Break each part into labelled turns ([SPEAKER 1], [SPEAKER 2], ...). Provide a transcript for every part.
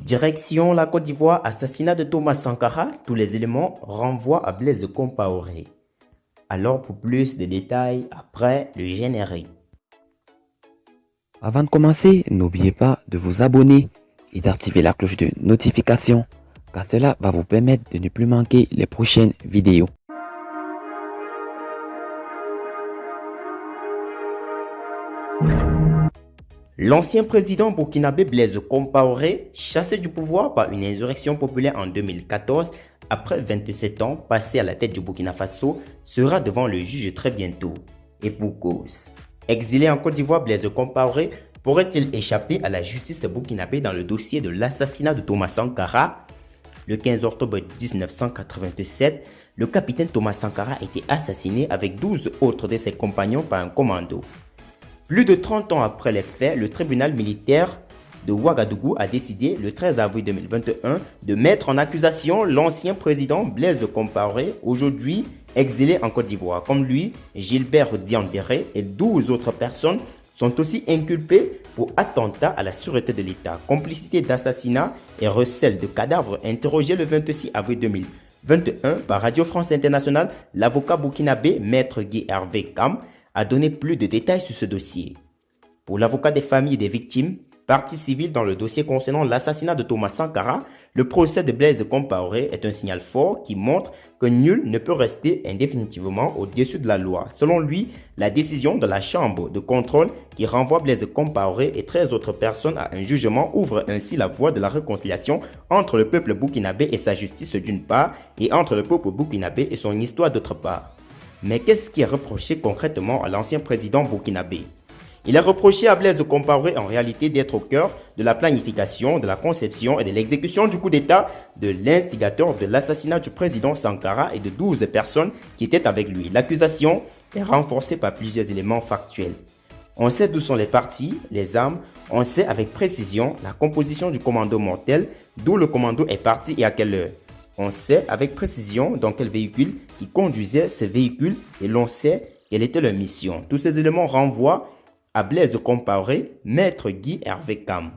[SPEAKER 1] Direction la Côte d'Ivoire, assassinat de Thomas Sankara, tous les éléments renvoient à Blaise Compaoré. Alors pour plus de détails, après le générique.
[SPEAKER 2] Avant de commencer, n'oubliez pas de vous abonner et d'activer la cloche de notification car cela va vous permettre de ne plus manquer les prochaines vidéos.
[SPEAKER 1] L'ancien président burkinabé Blaise Compaoré, chassé du pouvoir par une insurrection populaire en 2014, après 27 ans passés à la tête du Burkina Faso, sera devant le juge très bientôt. Et pour cause. Exilé en Côte d'Ivoire, Blaise Compaoré pourrait-il échapper à la justice burkinabé dans le dossier de l'assassinat de Thomas Sankara? Le 15 octobre 1987, le capitaine Thomas Sankara a été assassiné avec 12 autres de ses compagnons par un commando. Plus de 30 ans après les faits, le tribunal militaire de Ouagadougou a décidé le 13 avril 2021 de mettre en accusation l'ancien président Blaise Compaoré, aujourd'hui exilé en Côte d'Ivoire. Comme lui, Gilbert Diandéré et 12 autres personnes sont aussi inculpées pour attentat à la sûreté de l'État, complicité d'assassinat et recel de cadavres. Interrogé le 26 avril 2021 par Radio France Internationale, l'avocat burkinabé Maître Guy Hervé Kam a donné plus de détails sur ce dossier. Pour l'avocat des familles des victimes, partie civile dans le dossier concernant l'assassinat de Thomas Sankara, le procès de Blaise Compaoré est un signal fort qui montre que nul ne peut rester indéfinitivement au-dessus de la loi. Selon lui, la décision de la Chambre de contrôle qui renvoie Blaise Compaoré et 13 autres personnes à un jugement ouvre ainsi la voie de la réconciliation entre le peuple burkinabé et sa justice d'une part et entre le peuple burkinabé et son histoire d'autre part. Mais qu'est-ce qui est reproché concrètement à l'ancien président burkinabé? Il est reproché à Blaise Compaoré en réalité d'être au cœur de la planification, de la conception et de l'exécution du coup d'État de l'instigateur de l'assassinat du président Sankara et de 12 personnes qui étaient avec lui. L'accusation est renforcée par plusieurs éléments factuels. On sait d'où sont les partis, les armes, on sait avec précision la composition du commando mortel, d'où le commando est parti et à quelle heure. On sait avec précision dans quel véhicule qui conduisait ce véhicule et l'on sait quelle était leur mission. Tous ces éléments renvoient à Blaise Compaoré, Maître Guy Hervé Kam.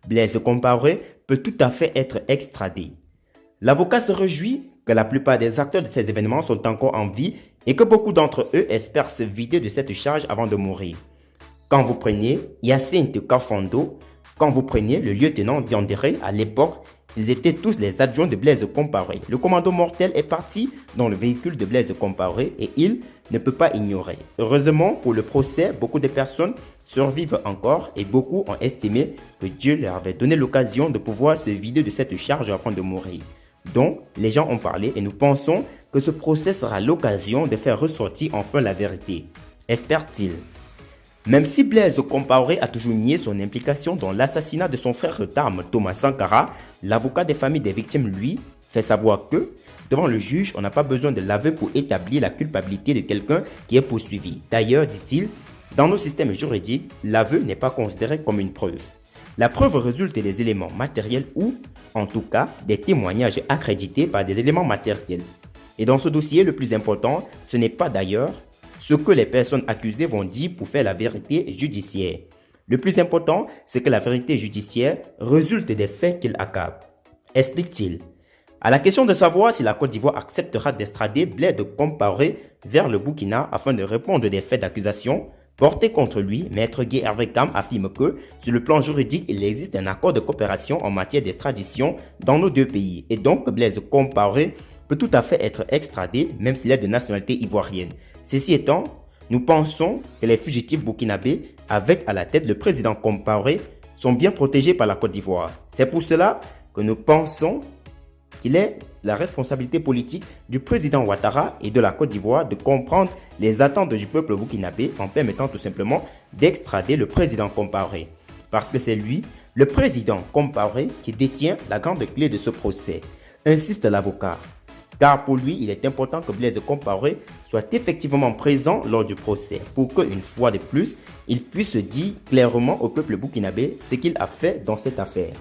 [SPEAKER 1] Blaise Compaoré peut tout à fait être extradé. L'avocat se réjouit que la plupart des acteurs de ces événements sont encore en vie et que beaucoup d'entre eux espèrent se vider de cette charge avant de mourir. Quand vous preniez Hyacinthe Kafondo, quand vous preniez le lieutenant Diandéré à l'époque, ils étaient tous les adjoints de Blaise Compaoré. Le commando mortel est parti dans le véhicule de Blaise Compaoré et il ne peut pas ignorer. Heureusement pour le procès, beaucoup de personnes survivent encore et beaucoup ont estimé que Dieu leur avait donné l'occasion de pouvoir se vider de cette charge avant de mourir. Donc, les gens ont parlé et nous pensons que ce procès sera l'occasion de faire ressortir enfin la vérité. Espère-t-il. Même si Blaise Compaoré a toujours nié son implication dans l'assassinat de son frère d'armes Thomas Sankara, l'avocat des familles des victimes, lui, fait savoir que, devant le juge, on n'a pas besoin de l'aveu pour établir la culpabilité de quelqu'un qui est poursuivi. D'ailleurs, dit-il, dans nos systèmes juridiques, l'aveu n'est pas considéré comme une preuve. La preuve résulte des éléments matériels ou, en tout cas, des témoignages accrédités par des éléments matériels. Et dans ce dossier, le plus important, ce n'est pas d'ailleurs ce que les personnes accusées vont dire pour faire la vérité judiciaire. Le plus important, c'est que la vérité judiciaire résulte des faits qu'il accable. Explique-t-il. À la question de savoir si la Côte d'Ivoire acceptera d'extrader Blaise Compaoré vers le Burkina afin de répondre des faits d'accusation portés contre lui, Maître Guy Hervé Kam affirme que, sur le plan juridique, il existe un accord de coopération en matière d'extradition dans nos deux pays. Et donc, Blaise Compaoré peut tout à fait être extradé, même s'il est de nationalité ivoirienne. Ceci étant, nous pensons que les fugitifs burkinabés, avec à la tête le président Compaoré, sont bien protégés par la Côte d'Ivoire. C'est pour cela que nous pensons qu'il est la responsabilité politique du président Ouattara et de la Côte d'Ivoire de comprendre les attentes du peuple burkinabé en permettant tout simplement d'extrader le président Compaoré. Parce que c'est lui, le président Compaoré, qui détient la grande clé de ce procès, insiste l'avocat. Car pour lui, il est important que Blaise Compaoré soit effectivement présent lors du procès pour qu'une fois de plus, il puisse dire clairement au peuple burkinabé ce qu'il a fait dans cette affaire.